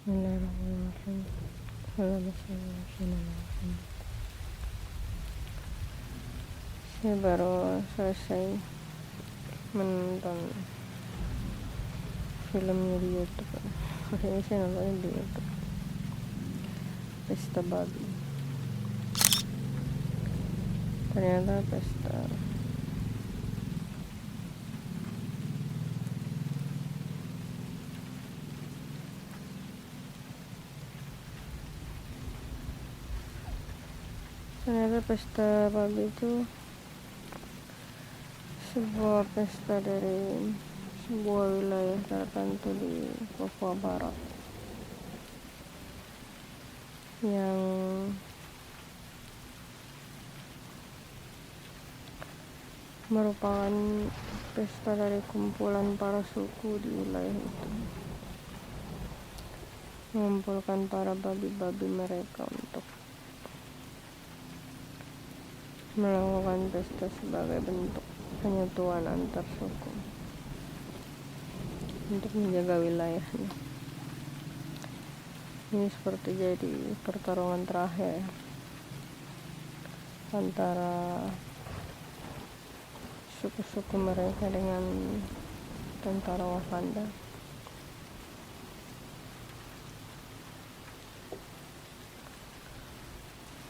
Bismillahirrahmanirrahim. Saya baru selesai menonton filmnya di YouTube. Ini saya nontonnya di YouTube. Pesta Babi. Ternyata pesta babi itu sebuah pesta dari sebuah wilayah tertentu di Papua Barat yang merupakan pesta dari kumpulan para suku di wilayah itu, mengumpulkan para babi-babi mereka untuk melakukan pesta sebagai bentuk penyatuan antar suku untuk menjaga wilayahnya. Ini seperti jadi pertarungan terakhir antara suku-suku mereka dengan tentara Wakanda.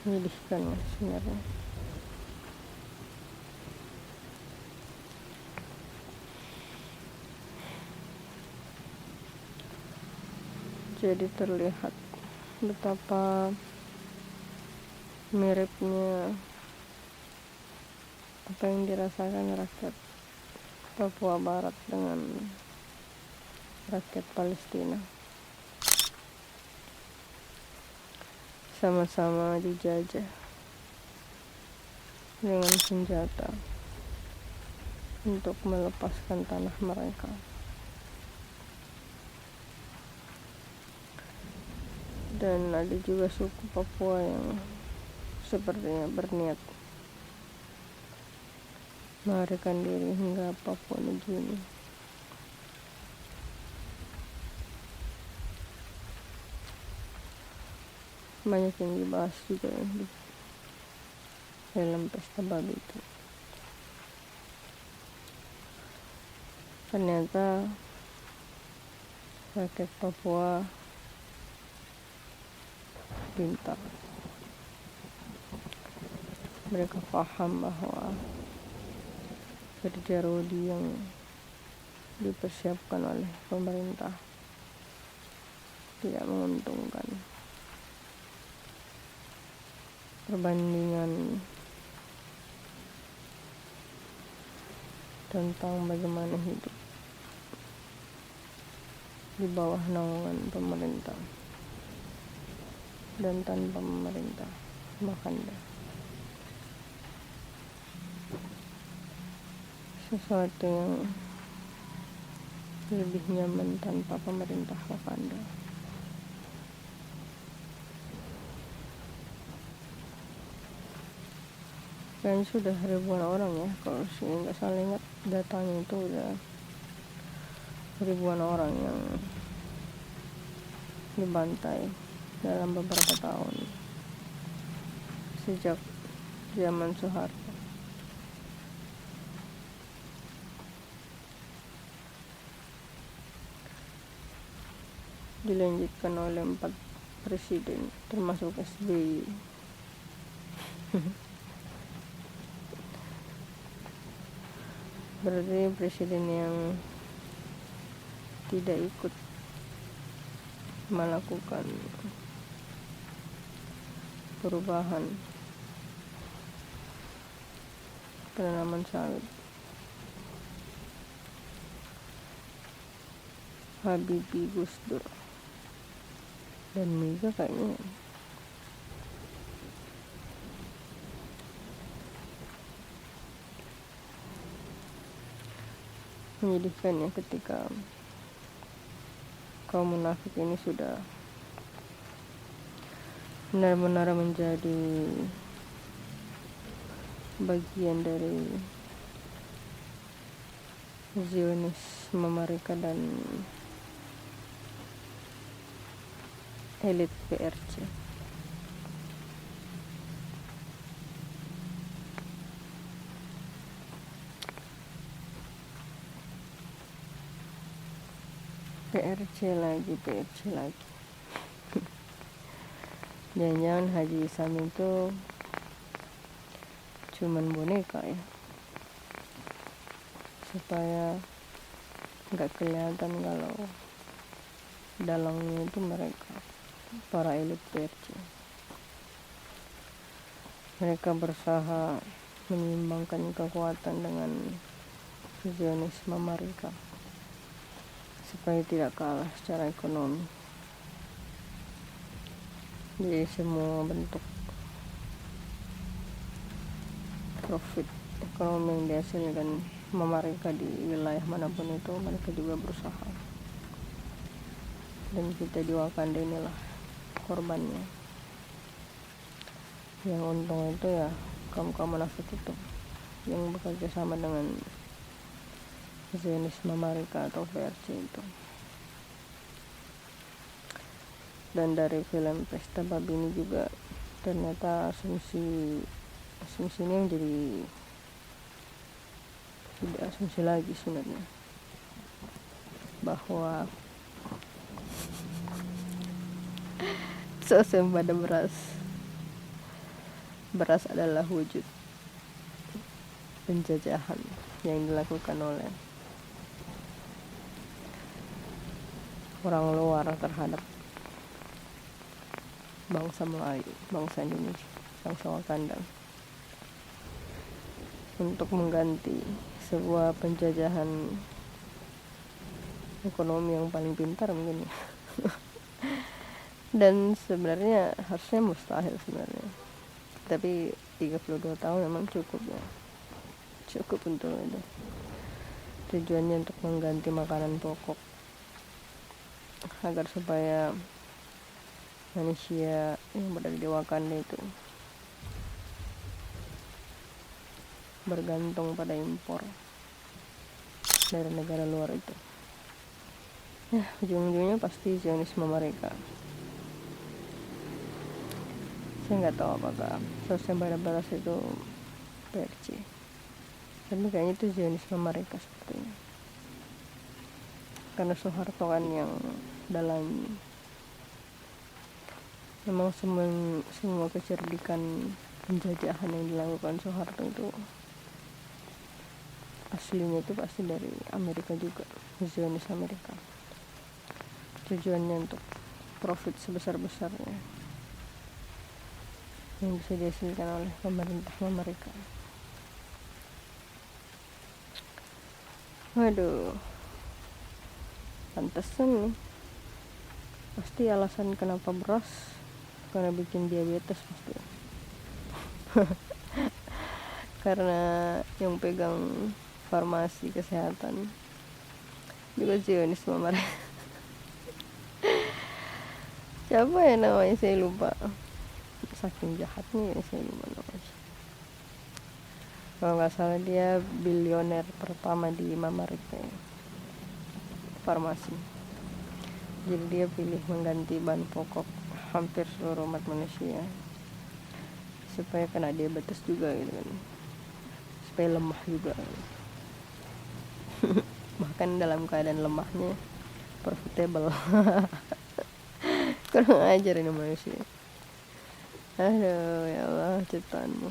Menyedihkan sebenarnya. Jadi terlihat betapa miripnya apa yang dirasakan rakyat Papua Barat dengan rakyat Palestina. Sama-sama dijajah dengan senjata untuk melepaskan tanah mereka. Dan ada juga suku Papua yang sepertinya berniat melarikan diri hingga Papua Nugini. Banyak yang dibahas juga di dalam pesta babi itu. Ternyata rakyat Papua pintar. Mereka paham bahwa kerja Rudi yang dipersiapkan oleh pemerintah tidak menguntungkan. Perbandingan tentang bagaimana hidup di bawah naungan pemerintah dan tanpa pemerintah Wakanda, sesuatu yang lebih nyaman tanpa pemerintah Wakanda. Dan sudah ribuan orang ya, kalau saya nggak salah ingat datanya itu udah ribuan orang yang dibantai dalam beberapa tahun sejak zaman Soeharto. Dilanjutkan oleh 4 presiden termasuk SBY. Berarti presiden yang tidak ikut melakukan perubahan penanaman sawit. Habibie, Gus Dur, dan Mega kayaknya. Menyedihkan ya ketika kaum munafik ini sudah benar-benar menjadi bagian dari Zionisme mereka dan elit PRC. PRC lagi. Jangan-jangan Haji Isam itu cuman boneka ya, supaya nggak kelihatan kalau dalangnya itu mereka, para elit PRC. Mereka berusaha menyeimbangkan kekuatan dengan Zionisme mereka supaya tidak kalah secara ekonomi. Jadi semua bentuk profit ekonomi yang dihasilkan mereka di wilayah manapun itu, mereka juga berusaha. Dan kita di Wakanda inilah korbannya. Yang untung itu ya kaum munafik itu yang bekerja sama dengan Zionisme mereka atau PRC itu. Dan dari film Pesta Babi ini juga ternyata asumsi ini menjadi tidak asumsi lagi sebenarnya, bahwa swasembada beras adalah wujud penjajahan yang dilakukan oleh orang luar terhadap bangsa Melayu, bangsa Indonesia, bangsa Wakanda, untuk mengganti sebuah penjajahan ekonomi yang paling pintar mungkin. Dan sebenarnya harusnya mustahil sebenarnya, tapi 32 tahun memang cukup ya, cukup untuk itu. Tujuannya untuk mengganti makanan pokok agar supaya manusia yang berada di Wakanda itu bergantung pada impor dari negara luar itu. Ya, ujung-ujungnya pasti Zionisme mereka. Saya nggak tahu apakah swasembada beras itu PRC, tapi kayaknya itu Zionisme mereka sepertinya, karena Soeharto kan yang dalami. Memang semua kecerdikan penjajahan yang dilakukan Soeharto itu aslinya itu pasti dari Amerika juga, Zionis Amerika. Tujuannya untuk profit sebesar-besarnya yang bisa dihasilkan oleh pemerintah mereka. Waduh, pantesan nih, pasti alasan kenapa beras karena bikin diabetes pasti. Karena yang pegang farmasi kesehatan juga Zionisme mereka. Siapa ya namanya, saya lupa, saking jahatnya ya saya lupa namanya. Kalau nggak salah dia bilioner pertama di Amerika ya, farmasi. Jadi dia pilih mengganti bahan pokok hampir seluruh umat manusia supaya kena diabetes juga gitu kan, supaya lemah juga. Bahkan dalam keadaan lemahnya profitable. Kurang ajar ini manusia. Aduh ya Allah, ciptaanmu.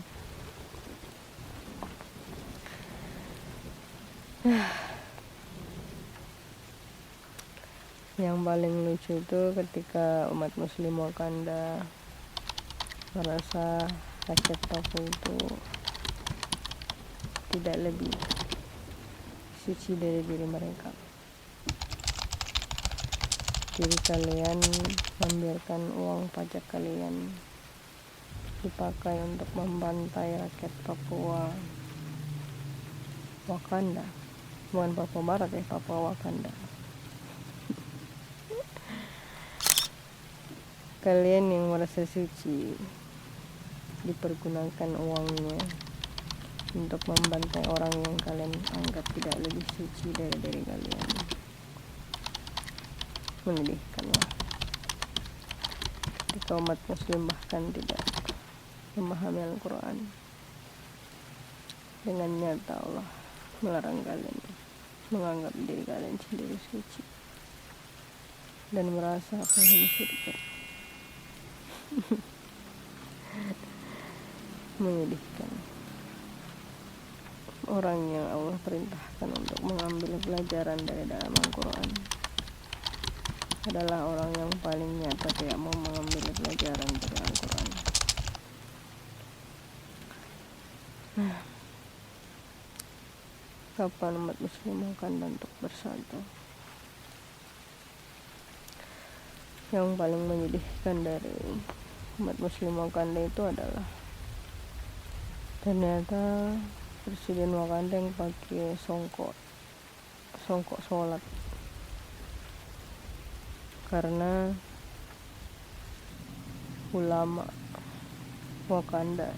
Yang paling lucu itu ketika umat muslim Wakanda merasa rakyat Papua itu tidak lebih suci dari diri mereka. Jadi kalian membiarkan uang pajak kalian dipakai untuk membantai rakyat Papua Wakanda, bukan Papua Barat ya, Papua Wakanda. Kalian yang merasa suci dipergunakan uangnya untuk membantai orang yang kalian anggap tidak lebih suci dari diri kalian. Menyedihkan lah. ketika umat muslim bahkan tidak memahami Al-Quran. Dengan nyata Allah melarang kalian menganggap diri kalian sendiri suci dan merasa penghuni surga. Menyedihkan. Orang yang Allah perintahkan untuk mengambil pelajaran dari dalam Al-Quran adalah orang yang paling nyata tidak mau mengambil pelajaran dari Al-Quran. Kapan umat muslim akan untuk bersatu? Yang paling menyedihkan dari umat muslim Wakanda itu adalah ternyata Presiden Wakanda yang pakai songkok sholat, karena ulama Wakanda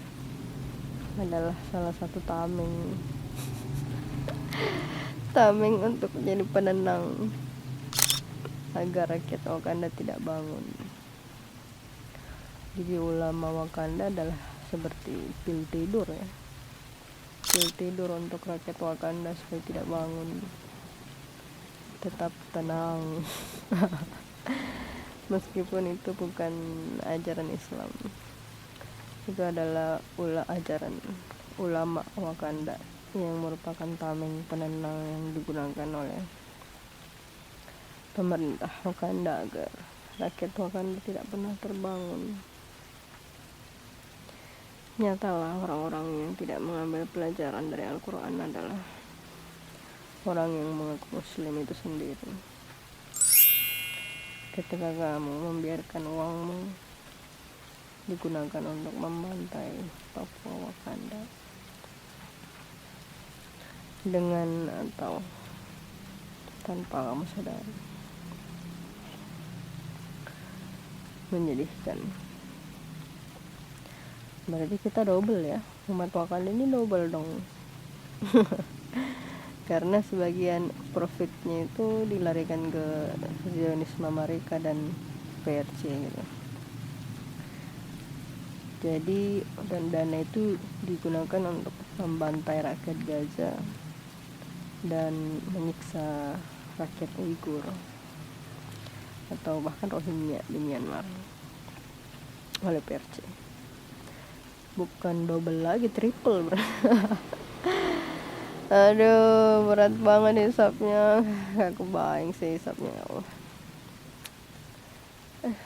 adalah salah satu tameng untuk menjadi penenang agar rakyat Wakanda tidak bangun. Jadi ulama Wakanda adalah seperti pil tidur ya, pil tidur untuk rakyat Wakanda supaya tidak bangun, tetap tenang. Meskipun itu bukan ajaran Islam, itu adalah ajaran ulama Wakanda yang merupakan tameng penenang yang digunakan oleh pemerintah Wakanda agar rakyat Wakanda tidak pernah terbangun. Nyatalah orang-orang yang tidak mengambil pelajaran dari Al-Quran adalah orang yang mengaku muslim itu sendiri. Ketika kamu membiarkan uangmu digunakan untuk membantai Papua Wakanda dengan atau tanpa kamu sadari, menyedihkan. Berarti kita double ya, umat Wakanda ini double dong. Karena sebagian profitnya itu dilarikan ke Zionisme Amerika dan PRC gitu. Jadi dan dana itu digunakan untuk membantai rakyat Gaza dan menyiksa rakyat Uighur atau bahkan Rohingya di Myanmar oleh PRC. Bukan double lagi, triple bro. Aduh, berat banget hisapnya. Gak kebayang sih hisapnya, ya Allah.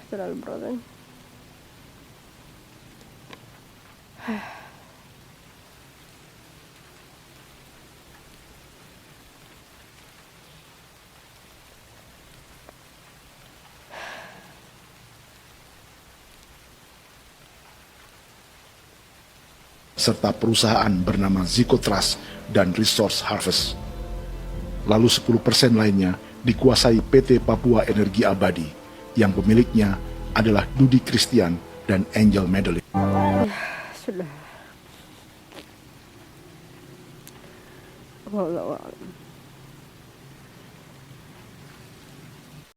Terlalu berat kan? serta perusahaan bernama Zico Trust dan Resource Harvest. Lalu 10% lainnya dikuasai PT Papua Energi Abadi yang pemiliknya adalah Dudi Christian dan Angel Madeline. Sudah. Wallahu a'lam.